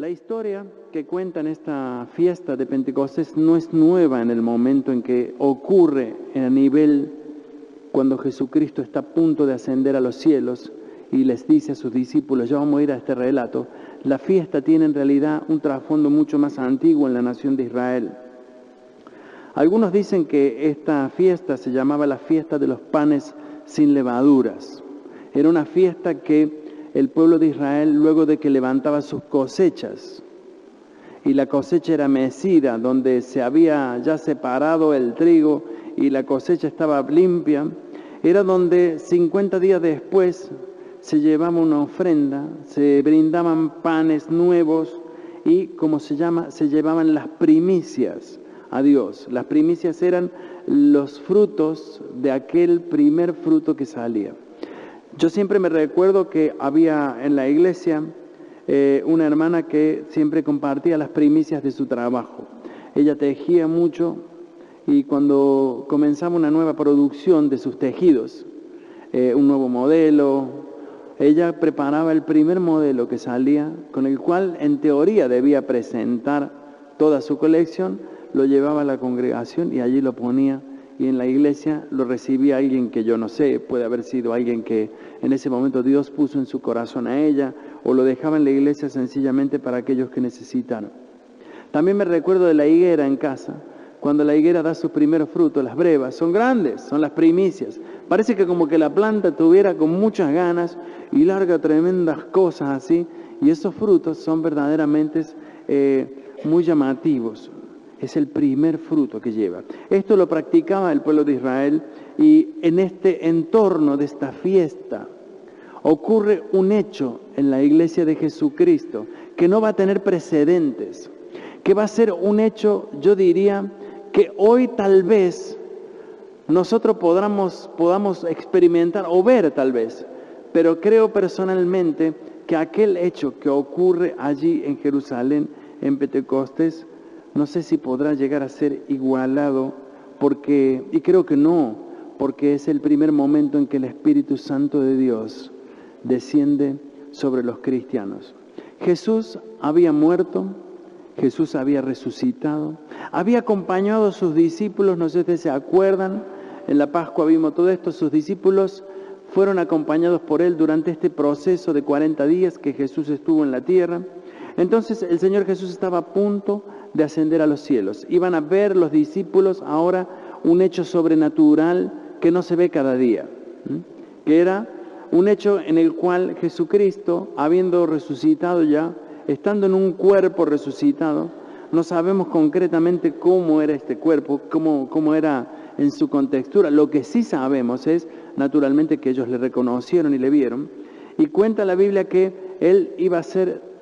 La historia que cuenta en esta fiesta de Pentecostés no es nueva en el momento en que ocurre a nivel cuando Jesucristo está a punto de ascender a los cielos y les dice a sus discípulos, ya vamos a ir a este relato. La fiesta tiene en realidad un trasfondo mucho más antiguo en la nación de Israel. Algunos dicen que esta fiesta se llamaba la fiesta de los panes sin levaduras. Era una fiesta que el pueblo de Israel, luego de que levantaba sus cosechas, y la cosecha era mecida, donde se había ya separado el trigo y la cosecha estaba limpia, era donde 50 días después se llevaba una ofrenda, se brindaban panes nuevos y, como se llama, se llevaban las primicias a Dios. Las primicias eran los frutos de aquel primer fruto que salía. Yo siempre me recuerdo que había en la iglesia una hermana que siempre compartía las primicias de su trabajo. Ella tejía mucho y cuando comenzaba una nueva producción de sus tejidos, un nuevo modelo, ella preparaba el primer modelo que salía, con el cual en teoría debía presentar toda su colección, lo llevaba a la congregación y allí lo ponía. Y en la iglesia lo recibía alguien que yo no sé, puede haber sido alguien que en ese momento Dios puso en su corazón a ella, o lo dejaba en la iglesia sencillamente para aquellos que necesitaron. También me recuerdo de la higuera en casa, cuando la higuera da sus primeros frutos, las brevas, son grandes, son las primicias. Parece que como que la planta tuviera con muchas ganas y larga tremendas cosas así, y esos frutos son verdaderamente muy llamativos. Es el primer fruto que lleva. Esto lo practicaba el pueblo de Israel y en este entorno de esta fiesta ocurre un hecho en la iglesia de Jesucristo que no va a tener precedentes, que va a ser un hecho, yo diría, que hoy tal vez nosotros podamos experimentar o ver tal vez, pero creo personalmente que aquel hecho que ocurre allí en Jerusalén, en Pentecostés, no sé si podrá llegar a ser igualado, y creo que no, porque es el primer momento en que el Espíritu Santo de Dios desciende sobre los cristianos. Jesús había muerto, Jesús había resucitado, había acompañado a sus discípulos, no sé si ustedes se acuerdan, en la Pascua vimos todo esto, sus discípulos fueron acompañados por Él durante este proceso de 40 días que Jesús estuvo en la tierra. Entonces el Señor Jesús estaba a punto de ascender a los cielos. Iban a ver los discípulos ahora un hecho sobrenatural que no se ve cada día, que era un hecho en el cual Jesucristo, habiendo resucitado ya, estando en un cuerpo resucitado, no sabemos concretamente cómo era este cuerpo, cómo era en su contextura. Lo que sí sabemos es, naturalmente, que ellos le reconocieron y le vieron, y cuenta la Biblia que Él iba a ser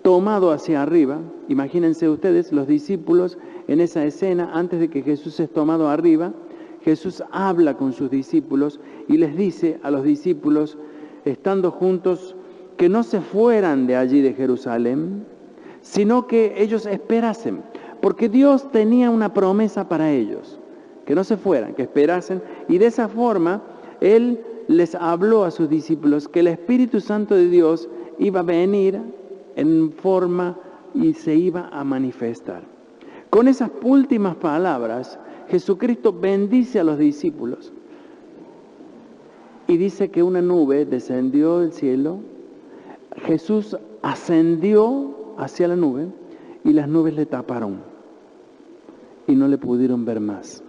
tomado hacia arriba. Imagínense ustedes, los discípulos en esa escena, antes de que Jesús es tomado arriba, Jesús habla con sus discípulos y les dice a los discípulos, estando juntos, que no se fueran de allí de Jerusalén, sino que ellos esperasen, porque Dios tenía una promesa para ellos, que no se fueran, que esperasen, y de esa forma Él les habló a sus discípulos que el Espíritu Santo de Dios iba a venir en forma y se iba a manifestar. Con esas últimas palabras, Jesucristo bendice a los discípulos y dice que una nube descendió del cielo, Jesús ascendió hacia la nube y las nubes le taparon y no le pudieron ver más.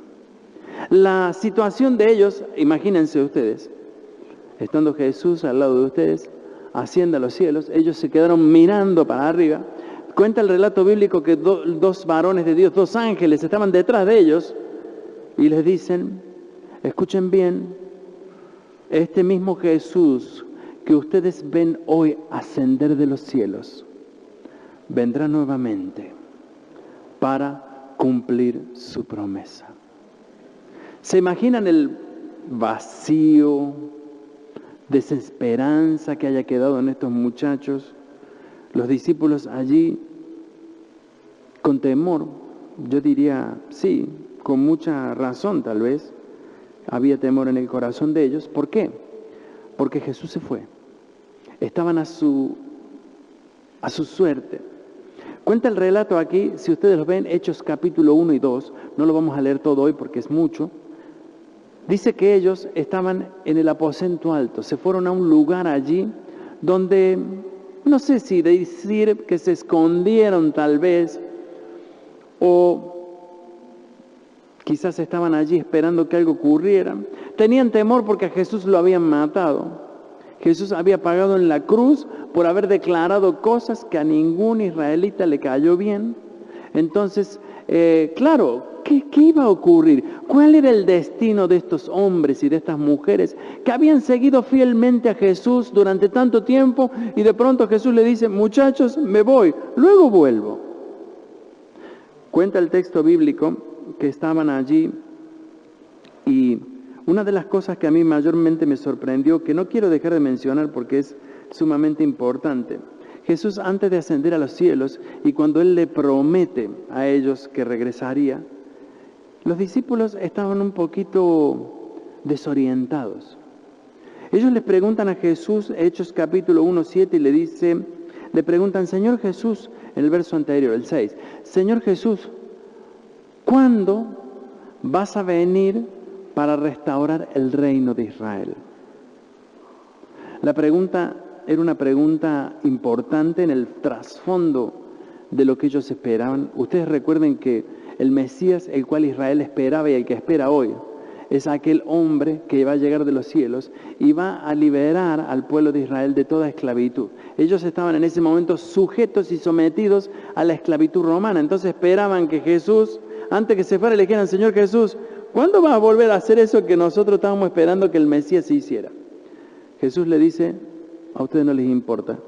La situación de ellos, imagínense ustedes, estando Jesús al lado de ustedes, asciende a los cielos, ellos se quedaron mirando para arriba. Cuenta el relato bíblico que dos varones de Dios, dos ángeles, estaban detrás de ellos y les dicen, escuchen bien, este mismo Jesús que ustedes ven hoy ascender de los cielos, vendrá nuevamente para cumplir su promesa. ¿Se imaginan el vacío, desesperanza que haya quedado en estos muchachos? Los discípulos allí con temor, yo diría sí, con mucha razón tal vez, había temor en el corazón de ellos. ¿Por qué? Porque Jesús se fue. Estaban a su suerte. Cuenta el relato aquí, si ustedes lo ven, Hechos capítulo 1 y 2, no lo vamos a leer todo hoy porque es mucho. Dice que ellos estaban en el aposento alto, se fueron a un lugar allí donde, no sé si decir que se escondieron tal vez, o quizás estaban allí esperando que algo ocurriera. Tenían temor porque a Jesús lo habían matado. Jesús había pagado en la cruz por haber declarado cosas que a ningún israelita le cayó bien. Entonces, claro, ¿qué iba a ocurrir? ¿Cuál era el destino de estos hombres y de estas mujeres que habían seguido fielmente a Jesús durante tanto tiempo y de pronto Jesús le dice, muchachos, me voy, luego vuelvo? Cuenta el texto bíblico que estaban allí y una de las cosas que a mí mayormente me sorprendió, que no quiero dejar de mencionar porque es sumamente importante. Jesús, antes de ascender a los cielos y cuando Él le promete a ellos que regresaría, los discípulos estaban un poquito desorientados. Ellos les preguntan a Jesús, Hechos capítulo 1, 7, y le preguntan, Señor Jesús, en el verso anterior, el 6, Señor Jesús, ¿cuándo vas a venir para restaurar el reino de Israel? La pregunta era una pregunta importante en el trasfondo de lo que ellos esperaban. Ustedes recuerden que el Mesías, el cual Israel esperaba y el que espera hoy, es aquel hombre que va a llegar de los cielos y va a liberar al pueblo de Israel de toda esclavitud. Ellos estaban en ese momento sujetos y sometidos a la esclavitud romana. Entonces esperaban que Jesús, antes que se fuera, le dijeran, Señor Jesús, ¿cuándo vas a volver a hacer eso que nosotros estábamos esperando que el Mesías se hiciera? Jesús le dice, a ustedes no les importa.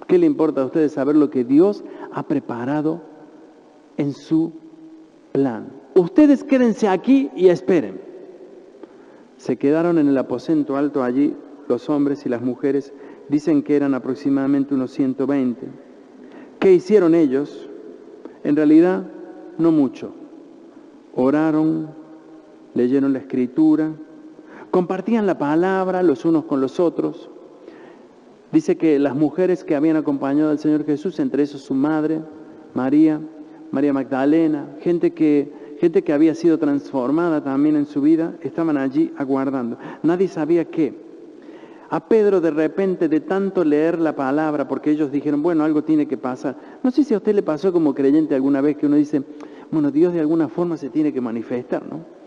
¿Qué le importa a ustedes saber lo que Dios ha preparado en su plan? Ustedes quédense aquí y esperen. Se quedaron en el aposento alto allí, los hombres y las mujeres, dicen que eran aproximadamente unos 120. ¿Qué hicieron ellos? En realidad, no mucho. Oraron, leyeron la Escritura, compartían la palabra los unos con los otros. Dice que las mujeres que habían acompañado al Señor Jesús, entre esos su madre, María Magdalena, gente que había sido transformada también en su vida, estaban allí aguardando. Nadie sabía qué. A Pedro de repente, de tanto leer la palabra, porque ellos dijeron, bueno, algo tiene que pasar. No sé si a usted le pasó como creyente alguna vez que uno dice, bueno, Dios de alguna forma se tiene que manifestar, ¿no?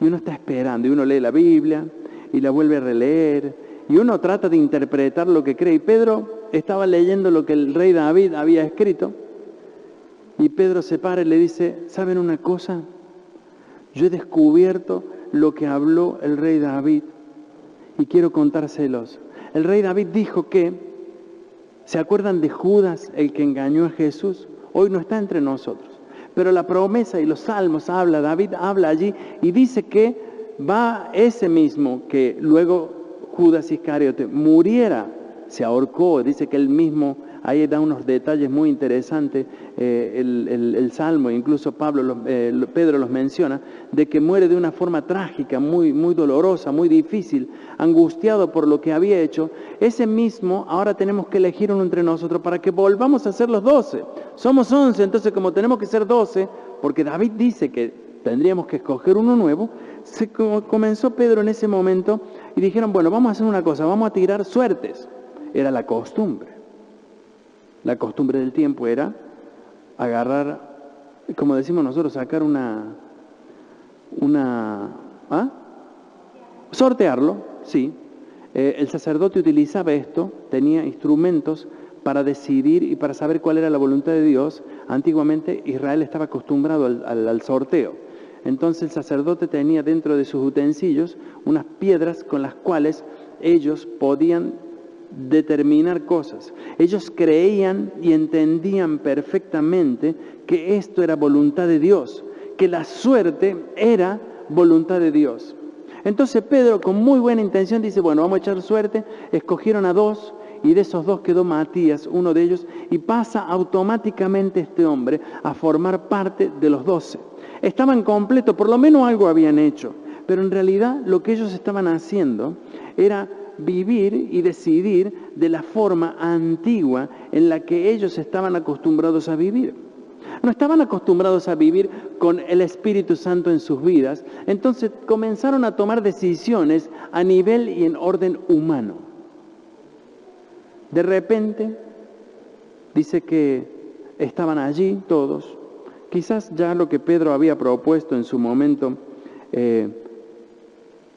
Y uno está esperando, y uno lee la Biblia, y la vuelve a releer, y uno trata de interpretar lo que cree. Y Pedro estaba leyendo lo que el rey David había escrito, y Pedro se para y le dice, ¿saben una cosa? Yo he descubierto lo que habló el rey David, y quiero contárselos. El rey David dijo que, ¿se acuerdan de Judas, el que engañó a Jesús? Hoy no está entre nosotros. Pero la promesa y los salmos David habla allí y dice que va ese mismo que luego Judas Iscariote muriera, se ahorcó, dice que él mismo, ahí da unos detalles muy interesantes, el Salmo, incluso Pedro los menciona, de que muere de una forma trágica, muy, muy dolorosa, muy difícil, angustiado por lo que había hecho. Ese mismo, ahora tenemos que elegir uno entre nosotros para que volvamos a ser los 12. Somos 11, entonces como tenemos que ser 12, porque David dice que tendríamos que escoger uno nuevo, comenzó Pedro en ese momento y dijeron, bueno, vamos a hacer una cosa, vamos a tirar suertes. Era la costumbre. La costumbre del tiempo era agarrar, como decimos nosotros, sacar sortearlo, sí. El sacerdote utilizaba esto, tenía instrumentos para decidir y para saber cuál era la voluntad de Dios. Antiguamente Israel estaba acostumbrado al sorteo. Entonces el sacerdote tenía dentro de sus utensilios unas piedras con las cuales ellos podían determinar cosas. Ellos creían y entendían perfectamente que esto era voluntad de Dios, que la suerte era voluntad de Dios. Entonces Pedro, con muy buena intención, dice, bueno, vamos a echar suerte. Escogieron a 2 y de esos 2 quedó Matías, uno de ellos, y pasa automáticamente este hombre a formar parte de los 12. Estaban completos, por lo menos algo habían hecho, pero en realidad lo que ellos estaban haciendo era vivir y decidir de la forma antigua en la que ellos estaban acostumbrados a vivir. No estaban acostumbrados a vivir con el Espíritu Santo en sus vidas, entonces comenzaron a tomar decisiones a nivel y en orden humano. De repente, dice que estaban allí todos, quizás ya lo que Pedro había propuesto en su momento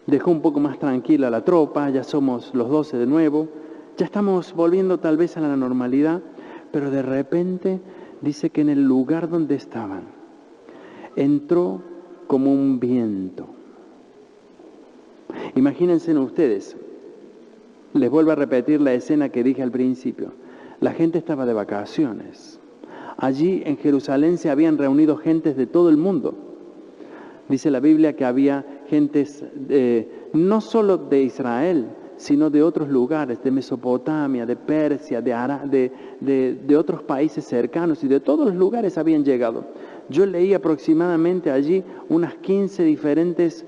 dejó un poco más tranquila la tropa, ya somos los 12 de nuevo, ya estamos volviendo tal vez a la normalidad, pero de repente dice que en el lugar donde estaban entró como un viento. Imagínense ustedes, les vuelvo a repetir la escena que dije al principio. La gente estaba de vacaciones. Allí en Jerusalén se habían reunido gentes de todo el mundo. Dice la Biblia que había gentes no solo de Israel, sino de otros lugares, de Mesopotamia, de Persia, de otros países cercanos, y de todos los lugares habían llegado. Yo leí aproximadamente allí unos 15 diferentes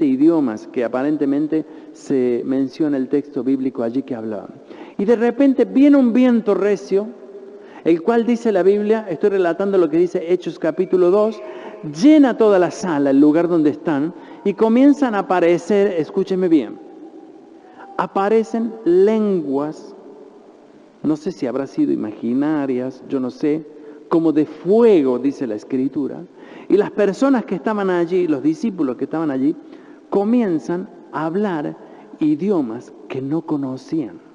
idiomas que aparentemente se menciona el texto bíblico allí que hablaban. Y de repente viene un viento recio, el cual dice la Biblia, estoy relatando lo que dice Hechos capítulo 2, llena toda la sala, el lugar donde están, y comienzan a aparecer, escúcheme bien, aparecen lenguas, no sé si habrá sido imaginarias, yo no sé, como de fuego, dice la Escritura, y las personas que estaban allí, los discípulos que estaban allí, comienzan a hablar idiomas que no conocían.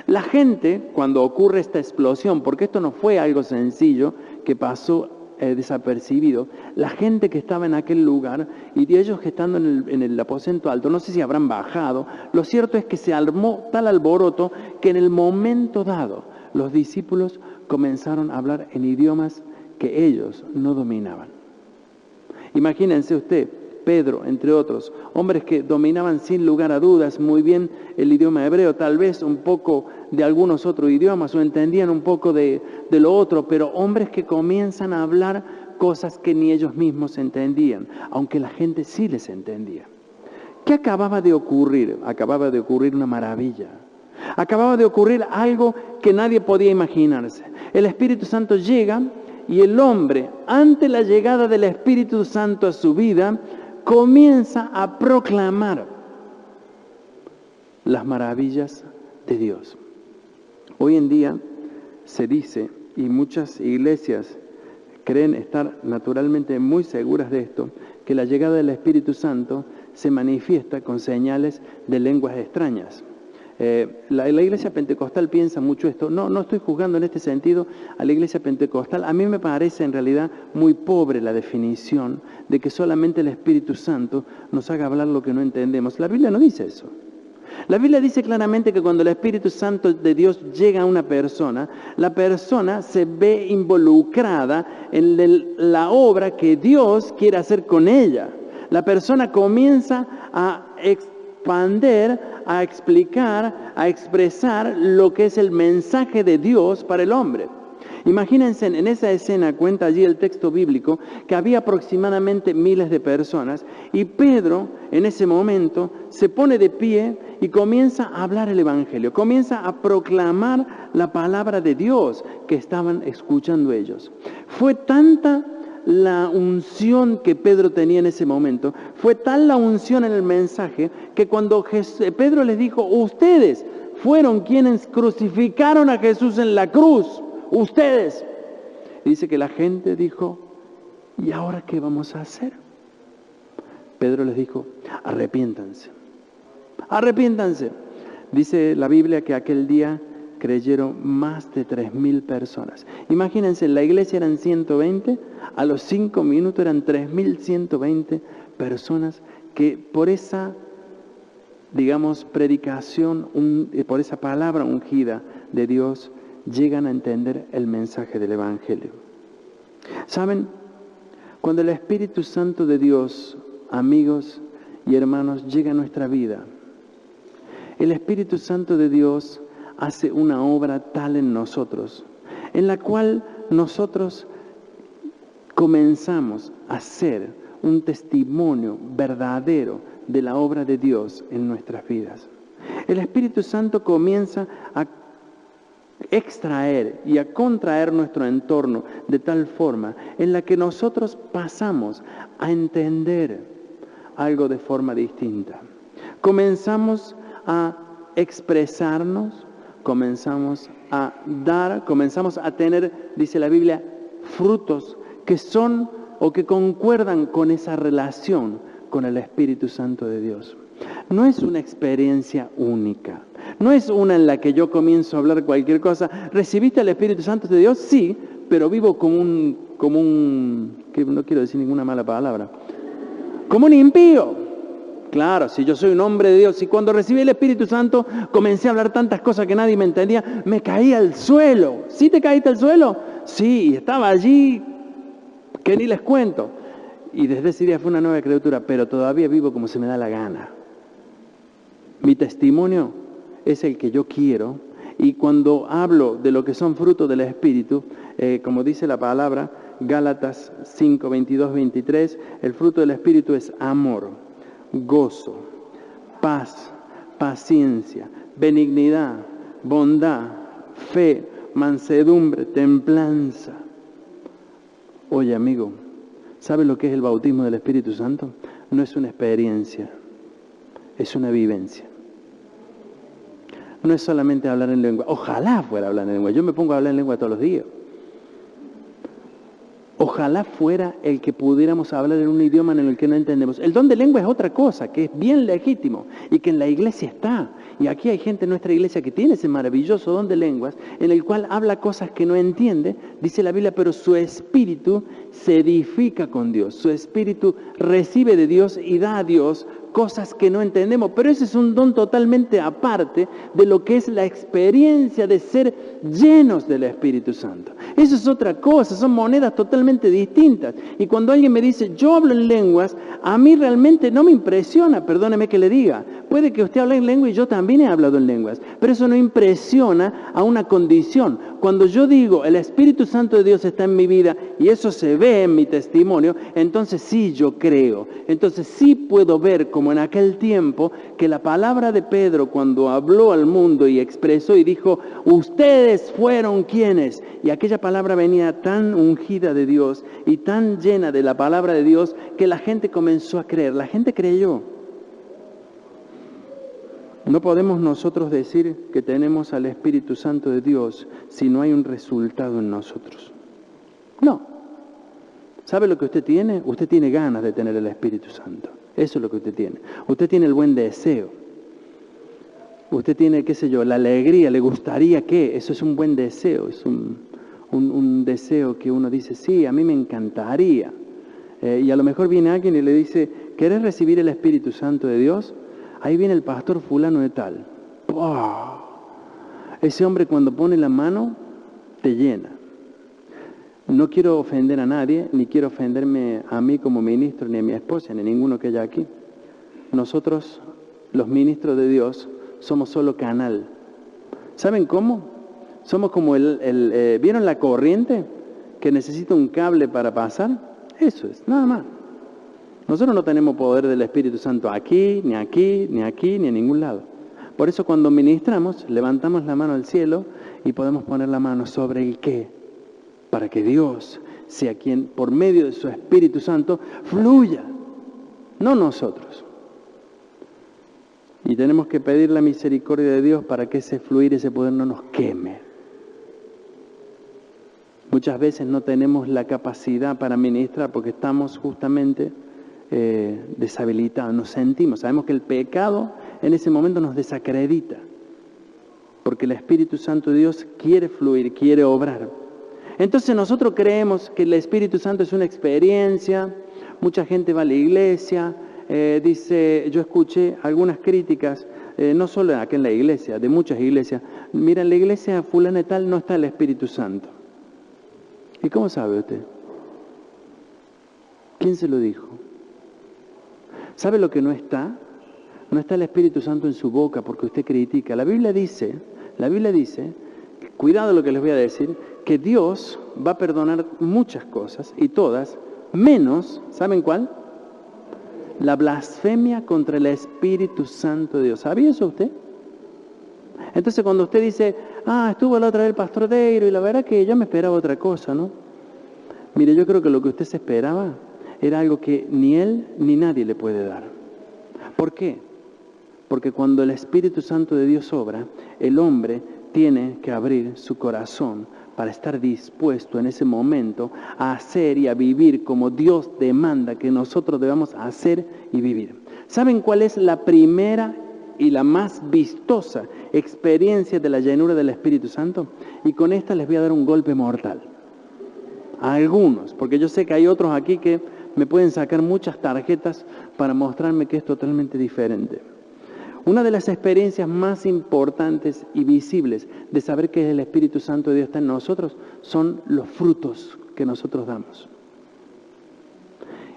La gente, cuando ocurre esta explosión, porque esto no fue algo sencillo que pasó desapercibido, la gente que estaba en aquel lugar y de ellos que estando en el aposento alto, no sé si habrán bajado, lo cierto es que se armó tal alboroto que en el momento dado los discípulos comenzaron a hablar en idiomas que ellos no dominaban. Imagínense usted, Pedro, entre otros, hombres que dominaban sin lugar a dudas muy bien el idioma hebreo, tal vez un poco de algunos otros idiomas o entendían un poco de lo otro, pero hombres que comienzan a hablar cosas que ni ellos mismos entendían, aunque la gente sí les entendía. ¿Qué acababa de ocurrir? Acababa de ocurrir una maravilla. Acababa de ocurrir algo que nadie podía imaginarse. El Espíritu Santo llega y el hombre, ante la llegada del Espíritu Santo a su vida, comienza a proclamar las maravillas de Dios. Hoy en día se dice, y muchas iglesias creen estar naturalmente muy seguras de esto, que la llegada del Espíritu Santo se manifiesta con señales de lenguas extrañas. La iglesia pentecostal piensa mucho esto. No estoy juzgando en este sentido a la iglesia pentecostal. A mí me parece en realidad muy pobre la definición de que solamente el Espíritu Santo nos haga hablar lo que no entendemos. La Biblia no dice eso. La Biblia dice claramente que cuando el Espíritu Santo de Dios llega a una persona, la persona se ve involucrada en la obra que Dios quiere hacer con ella. La persona comienza a expander, a explicar, a expresar lo que es el mensaje de Dios para el hombre. Imagínense, en esa escena, cuenta allí el texto bíblico, que había aproximadamente miles de personas y Pedro en ese momento se pone de pie y comienza a hablar el Evangelio, comienza a proclamar la palabra de Dios que estaban escuchando ellos. Fue tanta la unción que Pedro tenía en ese momento, fue tal la unción en el mensaje, que cuando Pedro les dijo, ustedes fueron quienes crucificaron a Jesús en la cruz, ustedes. Dice que la gente dijo, ¿y ahora qué vamos a hacer? Pedro les dijo, arrepiéntanse, arrepiéntanse. Dice la Biblia que aquel día creyeron más de 3.000 personas. Imagínense, en la iglesia eran 120, a los 5 minutos eran 3.120 personas que por esa, digamos, predicación, por esa palabra ungida de Dios, llegan a entender el mensaje del Evangelio. ¿Saben? Cuando el Espíritu Santo de Dios, amigos y hermanos, llega a nuestra vida, el Espíritu Santo de Dios hace una obra tal en nosotros, en la cual nosotros comenzamos a ser un testimonio verdadero de la obra de Dios en nuestras vidas. El Espíritu Santo comienza a extraer y a contraer nuestro entorno de tal forma en la que nosotros pasamos a entender algo de forma distinta. Comenzamos a expresarnos, comenzamos a dar, comenzamos a tener, dice la Biblia, frutos que son o que concuerdan con esa relación con el Espíritu Santo de Dios. No es una experiencia única. No es una en la que yo comienzo a hablar cualquier cosa. ¿Recibiste el Espíritu Santo de Dios? Sí, pero vivo como un, que no quiero decir ninguna mala palabra, como un impío. Claro, si yo soy un hombre de Dios y cuando recibí el Espíritu Santo comencé a hablar tantas cosas que nadie me entendía, me caí al suelo. ¿Sí te caíste al suelo? Sí, estaba allí, que ni les cuento. Y desde ese día fue una nueva criatura, pero todavía vivo como se me da la gana. Mi testimonio es el que yo quiero, y cuando hablo de lo que son frutos del Espíritu, como dice la palabra, Gálatas 5, 22, 23, el fruto del Espíritu es amor, gozo, paz, paciencia, benignidad, bondad, fe, mansedumbre, templanza. Oye, amigo, ¿sabes lo que es el bautismo del Espíritu Santo? No es una experiencia, es una vivencia. No es solamente hablar en lengua. Ojalá fuera hablar en lengua. Yo me pongo a hablar en lengua todos los días. Ojalá fuera el que pudiéramos hablar en un idioma en el que no entendemos. El don de lengua es otra cosa, que es bien legítimo y que en la iglesia está. Y aquí hay gente en nuestra iglesia que tiene ese maravilloso don de lenguas, en el cual habla cosas que no entiende, dice la Biblia, pero su espíritu se edifica con Dios. Su espíritu recibe de Dios y da a Dios cosas que no entendemos. Pero ese es un don totalmente aparte de lo que es la experiencia de ser llenos del Espíritu Santo. Eso es otra cosa, son monedas totalmente distintas. Y cuando alguien me dice, yo hablo en lenguas, a mí realmente no me impresiona, perdóneme que le diga. Puede que usted hable en lengua y yo también he hablado en lenguas, pero eso no impresiona a una condición. Cuando yo digo, el Espíritu Santo de Dios está en mi vida y eso se ve en mi testimonio, entonces sí yo creo. Entonces sí puedo ver como en aquel tiempo que la palabra de Pedro cuando habló al mundo y expresó y dijo, ustedes fueron quienes. Y aquella palabra venía tan ungida de Dios y tan llena de la palabra de Dios que la gente comenzó a creer. La gente creyó. No podemos nosotros decir que tenemos al Espíritu Santo de Dios si no hay un resultado en nosotros. No. ¿Sabe lo que usted tiene? Usted tiene ganas de tener el Espíritu Santo. Eso es lo que usted tiene. Usted tiene el buen deseo. Usted tiene, qué sé yo, la alegría, le gustaría que. Eso es un buen deseo. Es un deseo que uno dice, sí, a mí me encantaría. Y a lo mejor viene alguien y le dice, ¿querés recibir el Espíritu Santo de Dios? Ahí viene el pastor fulano de tal. ¡Pah! Ese hombre cuando pone la mano, te llena. No quiero ofender a nadie, ni quiero ofenderme a mí como ministro, ni a mi esposa, ni a ninguno que haya aquí. Nosotros, los ministros de Dios, somos solo canal. ¿Saben cómo? Somos como ¿vieron la corriente que necesita un cable para pasar? Eso es, nada más. Nosotros no tenemos poder del Espíritu Santo aquí, ni aquí, ni aquí, ni en ningún lado. Por eso cuando ministramos, levantamos la mano al cielo y podemos poner la mano sobre el qué, para que Dios sea quien, por medio de su Espíritu Santo, fluya, no nosotros. Y tenemos que pedir la misericordia de Dios para que ese fluir, ese poder no nos queme. Muchas veces no tenemos la capacidad para ministrar porque estamos justamente deshabilitados, nos sentimos, sabemos que el pecado en ese momento nos desacredita, porque el Espíritu Santo de Dios quiere fluir, quiere obrar. Entonces nosotros creemos que el Espíritu Santo es una experiencia, mucha gente va a la iglesia, dice, yo escuché algunas críticas, no solo aquí en la iglesia, de muchas iglesias, mira, en la iglesia fulana y tal no está el Espíritu Santo. ¿Y cómo sabe usted? ¿Quién se lo dijo? ¿Sabe lo que no está? No está el Espíritu Santo en su boca porque usted critica. La Biblia dice, cuidado lo que les voy a decir, que Dios va a perdonar muchas cosas y todas, menos, ¿saben cuál? la blasfemia contra el Espíritu Santo de Dios. ¿Sabía eso usted? Entonces cuando usted dice, estuvo la otra vez el pastor Deiro y la verdad que yo me esperaba otra cosa, ¿no? Mire, yo creo que lo que usted se esperaba era algo que ni él ni nadie le puede dar. ¿Por qué? Porque cuando el Espíritu Santo de Dios obra, el hombre tiene que abrir su corazón para estar dispuesto en ese momento a hacer y a vivir como Dios demanda que nosotros debamos hacer y vivir. ¿Saben cuál es la primera y la más vistosa experiencia de la llenura del Espíritu Santo? Y con esta les voy a dar un golpe mortal. A algunos, porque yo sé que hay otros aquí que me pueden sacar muchas tarjetas para mostrarme que es totalmente diferente. Una de las experiencias más importantes y visibles de saber que el Espíritu Santo de Dios está en nosotros son los frutos que nosotros damos.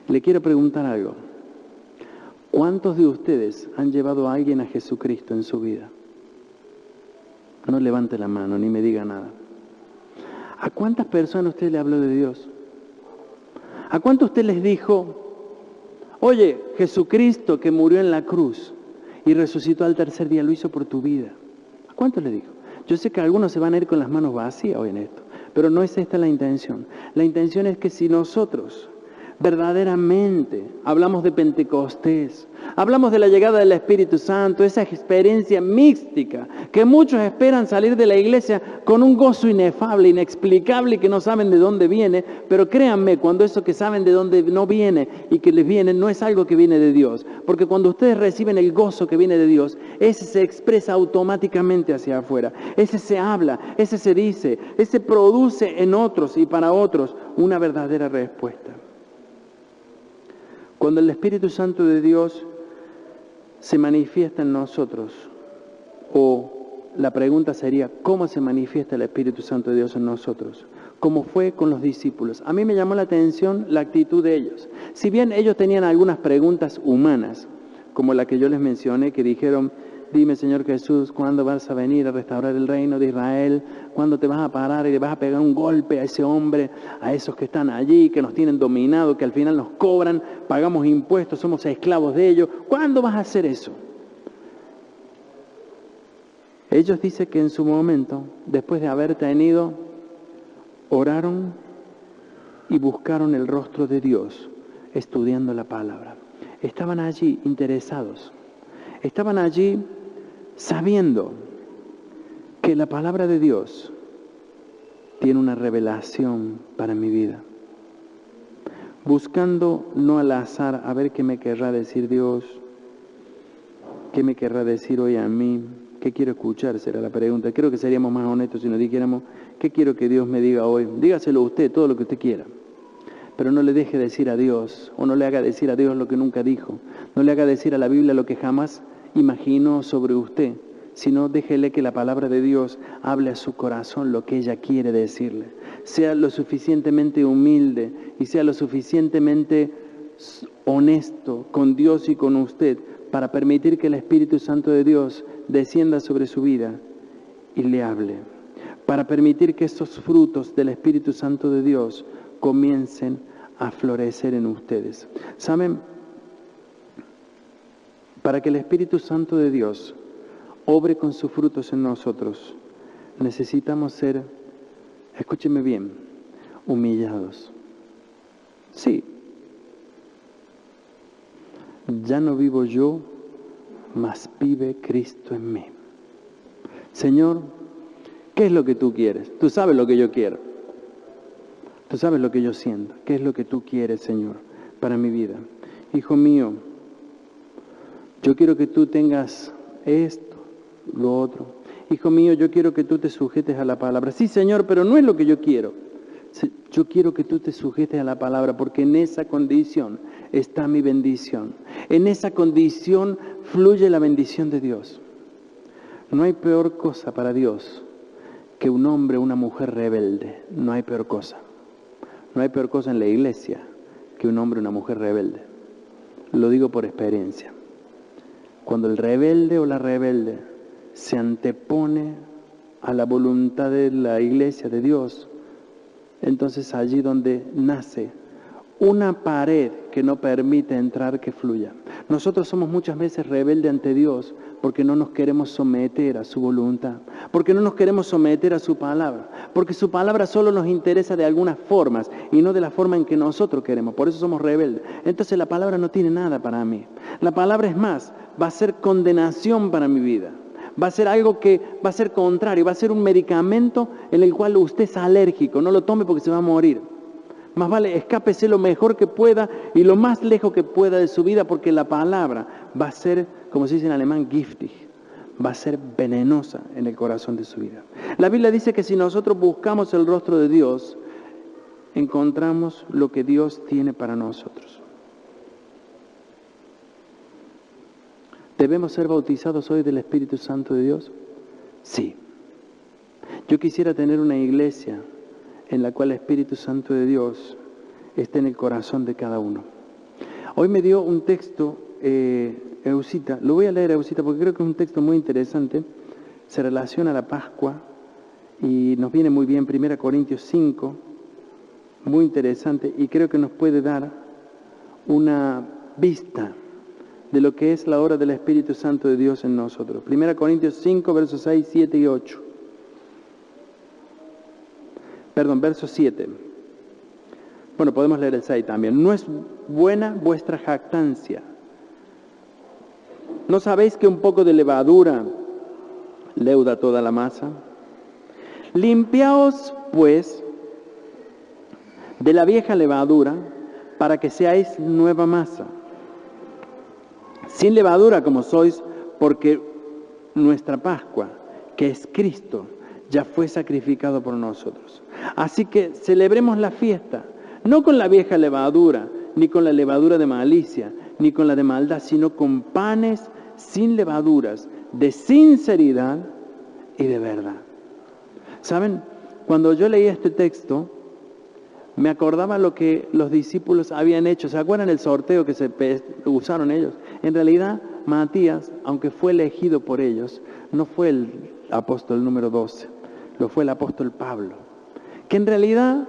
Le quiero preguntar algo. ¿Cuántos de ustedes han llevado a alguien a Jesucristo en su vida? No levante la mano ni me diga nada. ¿A cuántas personas usted le habló de Dios? ¿A cuántos usted les dijo, oye, Jesucristo que murió en la cruz y resucitó al tercer día, lo hizo por tu vida? ¿A cuántos le dijo? Yo sé que algunos se van a ir con las manos vacías hoy en esto, pero no es esta la intención. La intención es que si nosotros verdaderamente hablamos de Pentecostés, hablamos de la llegada del Espíritu Santo, esa experiencia mística que muchos esperan salir de la iglesia con un gozo inefable, inexplicable, que no saben de dónde viene, pero créanme, cuando eso que saben de dónde no viene y que les viene, no es algo que viene de Dios, porque cuando ustedes reciben el gozo que viene de Dios, ese se expresa automáticamente hacia afuera, ese se habla, ese se dice, ese produce en otros y para otros una verdadera respuesta. Cuando el Espíritu Santo de Dios se manifiesta en nosotros, o la pregunta sería, ¿cómo se manifiesta el Espíritu Santo de Dios en nosotros? Como fue con los discípulos. A mí me llamó la atención la actitud de ellos. Si bien ellos tenían algunas preguntas humanas, como la que yo les mencioné, que dijeron, dime Señor Jesús, ¿cuándo vas a venir a restaurar el reino de Israel? ¿Cuándo te vas a parar y le vas a pegar un golpe a ese hombre, a esos que están allí, que nos tienen dominado, que al final nos cobran, pagamos impuestos, somos esclavos de ellos? ¿Cuándo vas a hacer eso? Ellos dicen que en su momento, después de haber tenido, oraron y buscaron el rostro de Dios, estudiando la palabra. Estaban allí interesados. Estaban allí sabiendo que la palabra de Dios tiene una revelación para mi vida. Buscando no al azar a ver qué me querrá decir Dios, qué me querrá decir hoy a mí, qué quiero escuchar, será la pregunta. Creo que seríamos más honestos si nos dijéramos, ¿qué quiero que Dios me diga hoy? Dígaselo usted, todo lo que usted quiera. Pero no le deje decir a Dios, o no le haga decir a Dios lo que nunca dijo. No le haga decir a la Biblia lo que jamás imaginó sobre usted, sino déjele que la palabra de Dios hable a su corazón lo que ella quiere decirle. Sea lo suficientemente humilde y sea lo suficientemente honesto con Dios y con usted para permitir que el Espíritu Santo de Dios descienda sobre su vida y le hable. Para permitir que esos frutos del Espíritu Santo de Dios comiencen a florecer en ustedes. ¿Saben? Para que el Espíritu Santo de Dios obre con sus frutos en nosotros, necesitamos ser, escúcheme bien, humillados. Sí. Ya no vivo yo, mas vive Cristo en mí. Señor, ¿qué es lo que tú quieres? Tú sabes lo que yo quiero. Tú sabes lo que yo siento. ¿Qué es lo que tú quieres, Señor, para mi vida? Hijo mío, yo quiero que tú tengas esto, lo otro. Hijo mío, yo quiero que tú te sujetes a la palabra. Sí, Señor, pero no es lo que yo quiero. Yo quiero que tú te sujetes a la palabra, porque en esa condición está mi bendición. En esa condición fluye la bendición de Dios. No hay peor cosa para Dios que un hombre o una mujer rebelde. No hay peor cosa. No hay peor cosa en la iglesia que un hombre o una mujer rebelde. Lo digo por experiencia. Cuando el rebelde o la rebelde se antepone a la voluntad de la iglesia de Dios, entonces allí donde nace una pared que no permite entrar, que fluya. Nosotros somos muchas veces rebeldes ante Dios porque no nos queremos someter a su voluntad, porque no nos queremos someter a su palabra, porque su palabra solo nos interesa de algunas formas y no de la forma en que nosotros queremos. Por eso somos rebeldes. Entonces la palabra no tiene nada para mí. La palabra, es más, va a ser condenación para mi vida. Va a ser algo que va a ser contrario, va a ser un medicamento en el cual usted es alérgico. No lo tome porque se va a morir. Más vale, escápese lo mejor que pueda y lo más lejos que pueda de su vida, porque la palabra va a ser, como se dice en alemán, giftig, va a ser venenosa en el corazón de su vida. La Biblia dice que si nosotros buscamos el rostro de Dios, encontramos lo que Dios tiene para nosotros. ¿Debemos ser bautizados hoy del Espíritu Santo de Dios? Sí. Yo quisiera tener una iglesia en la cual el Espíritu Santo de Dios esté en el corazón de cada uno. Hoy me dio un texto, Eusita, lo voy a leer, Eusita, porque creo que es un texto muy interesante, se relaciona a la Pascua y nos viene muy bien, 1 Corintios 5, muy interesante, y creo que nos puede dar una vista de lo que es la obra del Espíritu Santo de Dios en nosotros. 1 Corintios 5, versos 6, 7 y 8. Perdón, verso 7. Bueno, podemos leer el 6 también. No es buena vuestra jactancia. ¿No sabéis que un poco de levadura leuda toda la masa? Limpiaos, pues, de la vieja levadura, para que seáis nueva masa, sin levadura como sois, porque nuestra Pascua, que es Cristo, ya fue sacrificado por nosotros. Así que celebremos la fiesta, no con la vieja levadura, ni con la levadura de malicia, ni con la de maldad, sino con panes sin levaduras, de sinceridad y de verdad. ¿Saben? Cuando yo leí este texto, me acordaba lo que los discípulos habían hecho. ¿Se acuerdan el sorteo que usaron ellos? En realidad, Matías, aunque fue elegido por ellos, no fue el apóstol número 12, lo fue el apóstol Pablo, que en realidad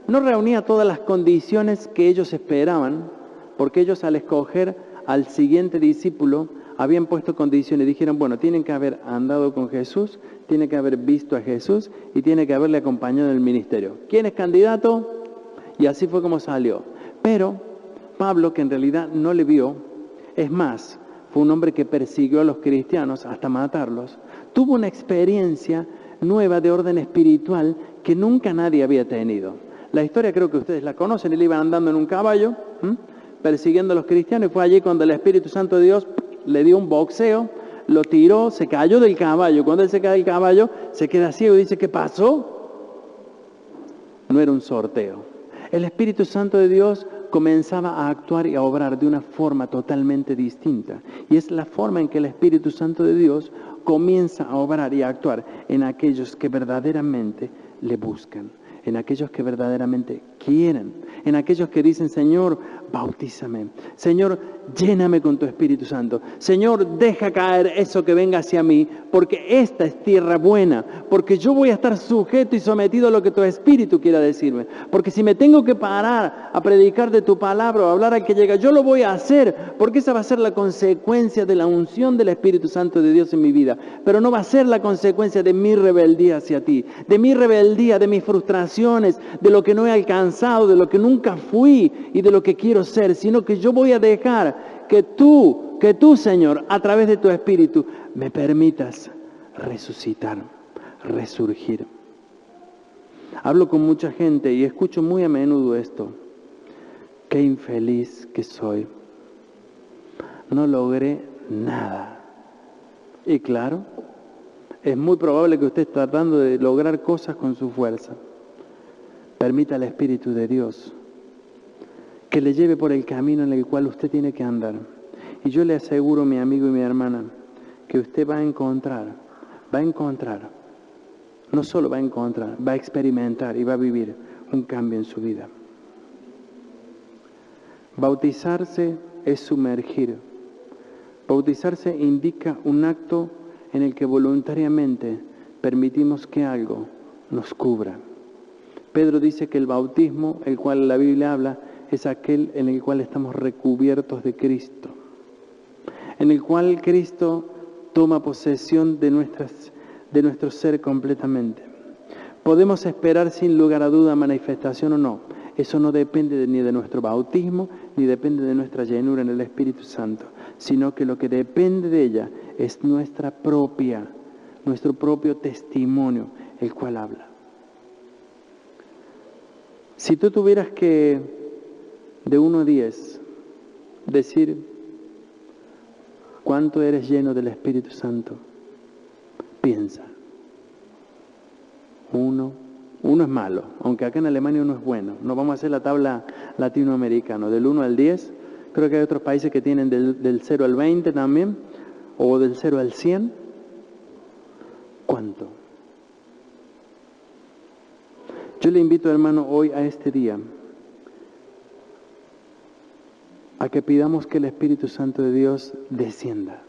no reunía todas las condiciones que ellos esperaban, porque ellos al escoger al siguiente discípulo habían puesto condiciones. Dijeron, bueno, tienen que haber andado con Jesús, tiene que haber visto a Jesús y tiene que haberle acompañado en el ministerio. ¿Quién es candidato? Y así fue como salió. Pero Pablo, que en realidad no le vio, es más, fue un hombre que persiguió a los cristianos hasta matarlos, tuvo una experiencia nueva de orden espiritual que nunca nadie había tenido. La historia creo que ustedes la conocen. Él iba andando en un caballo, persiguiendo a los cristianos, y fue allí cuando el Espíritu Santo de Dios le dio un boxeo, lo tiró, se cayó del caballo. Cuando él se cae del caballo, se queda ciego y dice, ¿qué pasó? No era un sorteo. El Espíritu Santo de Dios comenzaba a actuar y a obrar de una forma totalmente distinta. Y es la forma en que el Espíritu Santo de Dios comienza a obrar y a actuar en aquellos que verdaderamente le buscan, en aquellos que verdaderamente quieren, en aquellos que dicen, Señor, bautízame. Señor, lléname con tu Espíritu Santo. Señor, deja caer eso que venga hacia mí, porque esta es tierra buena, porque yo voy a estar sujeto y sometido a lo que tu Espíritu quiera decirme. Porque si me tengo que parar a predicar de tu palabra o a hablar al que llega, yo lo voy a hacer, porque esa va a ser la consecuencia de la unción del Espíritu Santo de Dios en mi vida. Pero no va a ser la consecuencia de mi rebeldía hacia ti, de mi rebeldía, de mis frustraciones, de lo que no he alcanzado, de lo que nunca fui y de lo que quiero ser, sino que yo voy a dejar que tú, Señor, a través de tu Espíritu, me permitas resucitar, resurgir. Hablo con mucha gente y escucho muy a menudo esto. Qué infeliz que soy. No logré nada. Y claro, es muy probable que usted esté tratando de lograr cosas con su fuerza. Permita al Espíritu de Dios que le lleve por el camino en el cual usted tiene que andar. Y yo le aseguro, mi amigo y mi hermana, que usted va a encontrar, no solo va a encontrar, va a experimentar y va a vivir un cambio en su vida. Bautizarse es sumergir. Bautizarse indica un acto en el que voluntariamente permitimos que algo nos cubra. Pedro dice que el bautismo, el cual la Biblia habla, es aquel en el cual estamos recubiertos de Cristo, en el cual Cristo toma posesión de nuestro ser completamente. Podemos esperar sin lugar a duda manifestación o no. Eso no depende ni de nuestro bautismo, ni depende de nuestra llenura en el Espíritu Santo, sino que lo que depende de ella es nuestro propio testimonio, el cual habla. Si tú tuvieras que, de 1 a 10, decir cuánto eres lleno del Espíritu Santo, piensa. 1 es malo, aunque acá en Alemania 1 es bueno. No vamos a hacer la tabla latinoamericana, del 1 al 10. Creo que hay otros países que tienen del 0 al 20 también, o del 0 al 100. ¿Cuánto? Yo le invito, hermano, hoy a este día, a que pidamos que el Espíritu Santo de Dios descienda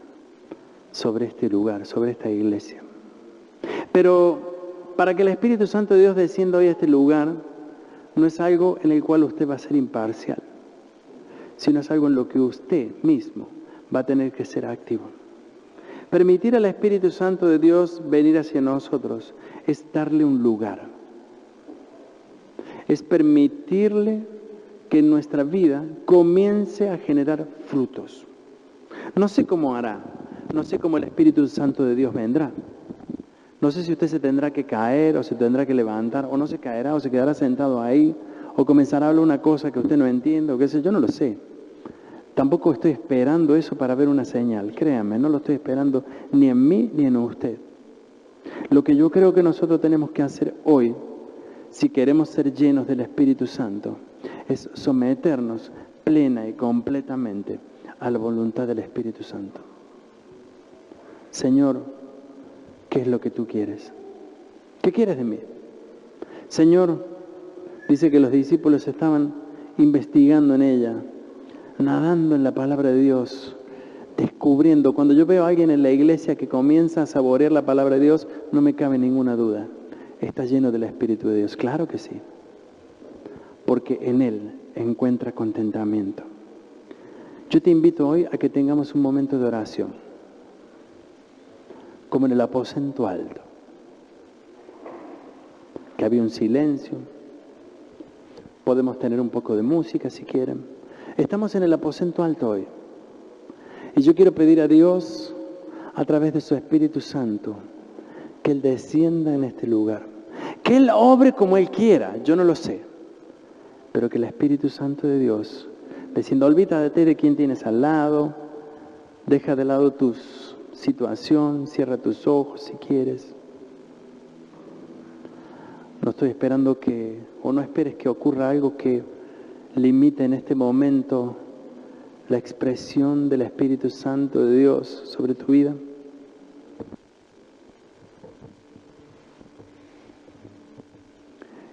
sobre este lugar, sobre esta iglesia. Pero para que el Espíritu Santo de Dios descienda hoy a este lugar, no es algo en el cual usted va a ser imparcial, sino es algo en lo que usted mismo va a tener que ser activo. Permitir al Espíritu Santo de Dios venir hacia nosotros es darle un lugar. Es permitirle que en nuestra vida comience a generar frutos. No sé cómo hará, no sé cómo el Espíritu Santo de Dios vendrá. No sé si usted se tendrá que caer o se tendrá que levantar, o no se caerá o se quedará sentado ahí, o comenzará a hablar una cosa que usted no entiende, o qué sé yo, no lo sé. Tampoco estoy esperando eso para ver una señal, créanme, no lo estoy esperando ni en mí ni en usted. Lo que yo creo que nosotros tenemos que hacer hoy, si queremos ser llenos del Espíritu Santo, es someternos plena y completamente a la voluntad del Espíritu Santo. Señor, ¿qué es lo que tú quieres? ¿Qué quieres de mí? Señor, dice que los discípulos estaban investigando en ella, nadando en la palabra de Dios, descubriendo. Cuando yo veo a alguien en la iglesia que comienza a saborear la palabra de Dios, no me cabe ninguna duda. Está lleno del Espíritu de Dios. Claro que sí. Porque en Él encuentra contentamiento. Yo te invito hoy a que tengamos un momento de oración, como en el aposento alto, que había un silencio. Podemos tener un poco de música si quieren. Estamos en el aposento alto hoy. Y yo quiero pedir a Dios, a través de su Espíritu Santo, que Él descienda en este lugar. Que Él obre como Él quiera, yo no lo sé. Pero que el Espíritu Santo de Dios descienda. Olvídate de quién tienes al lado. Deja de lado tu situación, cierra tus ojos si quieres. No estoy esperando no esperes que ocurra algo que limite en este momento la expresión del Espíritu Santo de Dios sobre tu vida.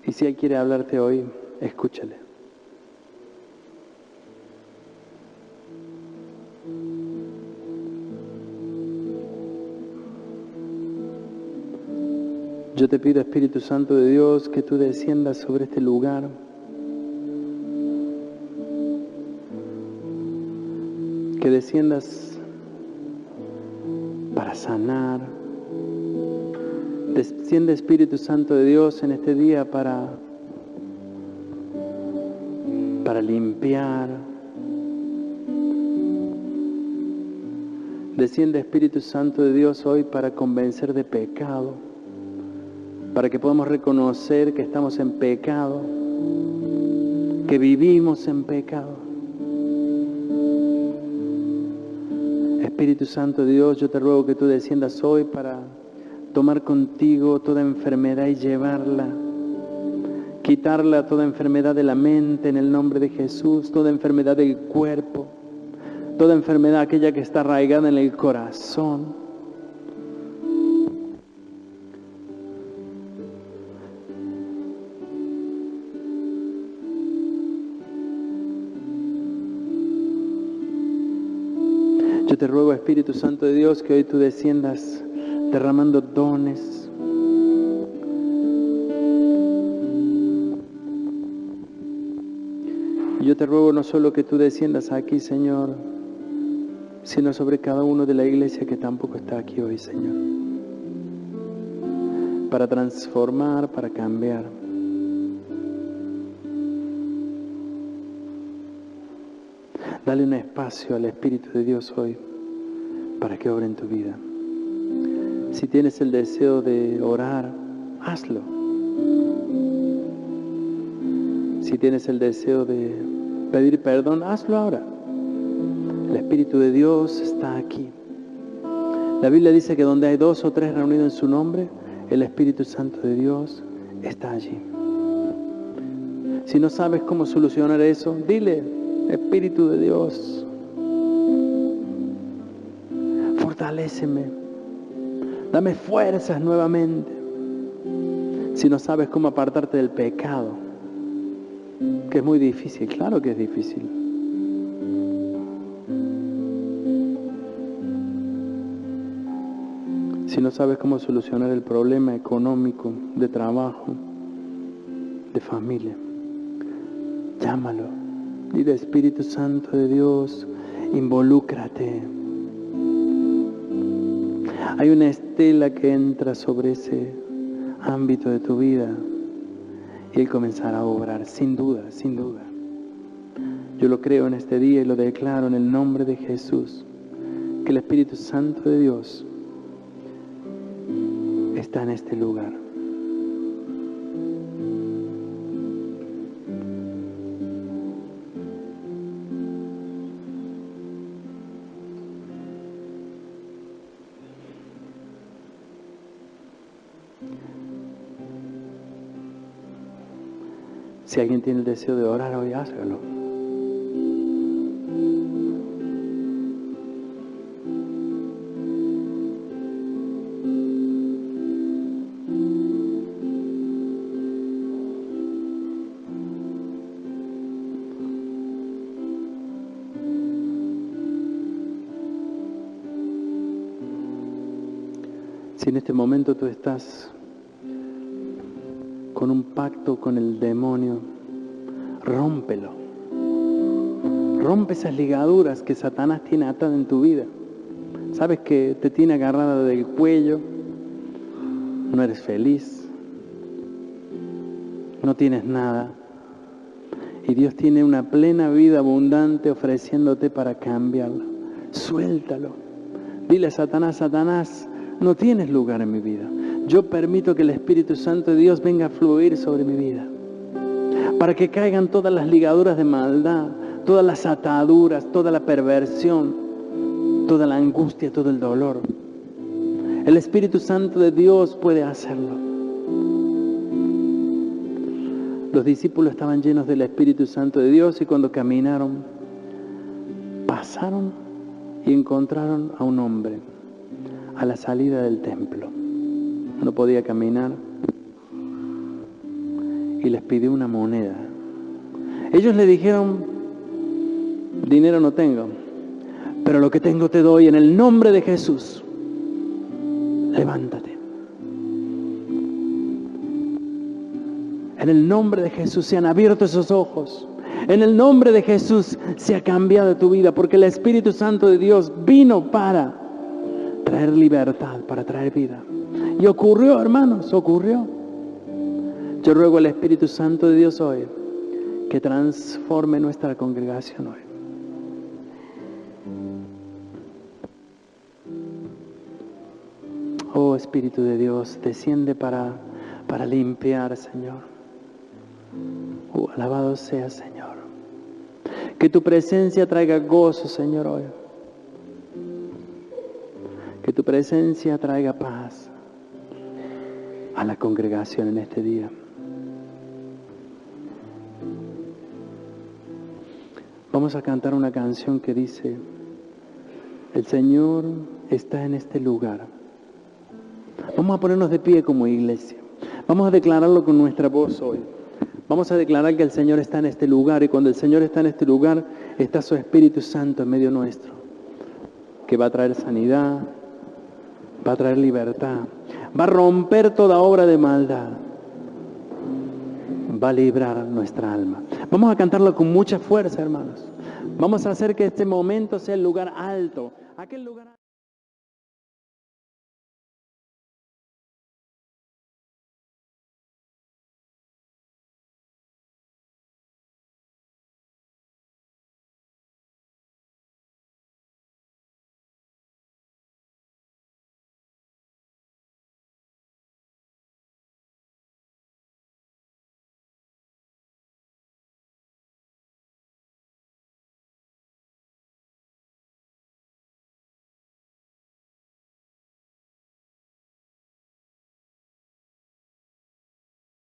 Y si Él quiere hablarte hoy, escúchale. Yo te pido, Espíritu Santo de Dios, que tú desciendas sobre este lugar. Que desciendas para sanar. Desciende, Espíritu Santo de Dios, en este día para limpiar. Desciende, Espíritu Santo de Dios, hoy para convencer de pecado, para que podamos reconocer que estamos en pecado, que vivimos en pecado. Espíritu Santo de Dios, yo te ruego que tú desciendas hoy para tomar contigo toda enfermedad y llevarla, quitarla toda enfermedad de la mente en el nombre de Jesús, toda enfermedad del cuerpo, toda enfermedad aquella que está arraigada en el corazón. Yo te ruego, Espíritu Santo de Dios, que hoy tú desciendas derramando dones. Yo te ruego no solo que tú desciendas aquí, Señor, sino sobre cada uno de la iglesia que tampoco está aquí hoy, Señor. Para transformar, para cambiar. Dale un espacio al Espíritu de Dios hoy para que obre en tu vida. Si tienes el deseo de orar, hazlo. Si tienes el deseo de pedir perdón, hazlo ahora. El Espíritu de Dios está aquí. La Biblia dice que donde hay 2 o 3 reunidos en su nombre, el Espíritu Santo de Dios está allí. Si no sabes cómo solucionar eso, dile: Espíritu de Dios, fortaléceme, dame fuerzas nuevamente. Si no sabes cómo apartarte del pecado, que es muy difícil, claro que es difícil. Si no sabes cómo solucionar el problema económico, de trabajo, de familia, llámalo. Dile: Espíritu Santo de Dios, involúcrate. Hay una estela que entra sobre ese ámbito de tu vida y Él comenzará a obrar, sin duda, sin duda. Yo lo creo en este día y lo declaro en el nombre de Jesús, que el Espíritu Santo de Dios está en este lugar. Si alguien tiene el deseo de orar hoy, hágalo. Si en este momento tú estás con un pacto con el demonio, rómpelo. Rompe esas ligaduras que Satanás tiene atadas en tu vida. Sabes que te tiene agarrada del cuello, no eres feliz, no tienes nada. Y Dios tiene una plena vida abundante ofreciéndote para cambiarla. Suéltalo. Dile a Satanás: Satanás, no tienes lugar en mi vida. Yo permito que el Espíritu Santo de Dios venga a fluir sobre mi vida, para que caigan todas las ligaduras de maldad, todas las ataduras, toda la perversión, toda la angustia, todo el dolor. El Espíritu Santo de Dios puede hacerlo. Los discípulos estaban llenos del Espíritu Santo de Dios y cuando caminaron, pasaron y encontraron a un hombre a la salida del templo. No podía caminar y les pidió una moneda. Ellos le dijeron: dinero no tengo, pero lo que tengo te doy en el nombre de Jesús. Levántate. En el nombre de Jesús se han abierto esos ojos. En el nombre de Jesús se ha cambiado tu vida, porque el Espíritu Santo de Dios vino para traer libertad, para traer vida. Y ocurrió, hermanos, ocurrió. Yo ruego al Espíritu Santo de Dios hoy que transforme nuestra congregación hoy. Oh Espíritu de Dios, desciende para limpiar, Señor. Oh, alabado sea, Señor. Que tu presencia traiga gozo, Señor, hoy. Que tu presencia traiga paz a la congregación en este día. Vamos a cantar una canción que dice: el Señor está en este lugar. Vamos a ponernos de pie como iglesia. Vamos a declararlo con nuestra voz hoy. Vamos a declarar que el Señor está en este lugar, y cuando el Señor está en este lugar, está su Espíritu Santo en medio nuestro, que va a traer sanidad, va a traer libertad, va a romper toda obra de maldad, va a librar nuestra alma. Vamos a cantarlo con mucha fuerza, hermanos. Vamos a hacer que este momento sea el lugar alto, aquel lugar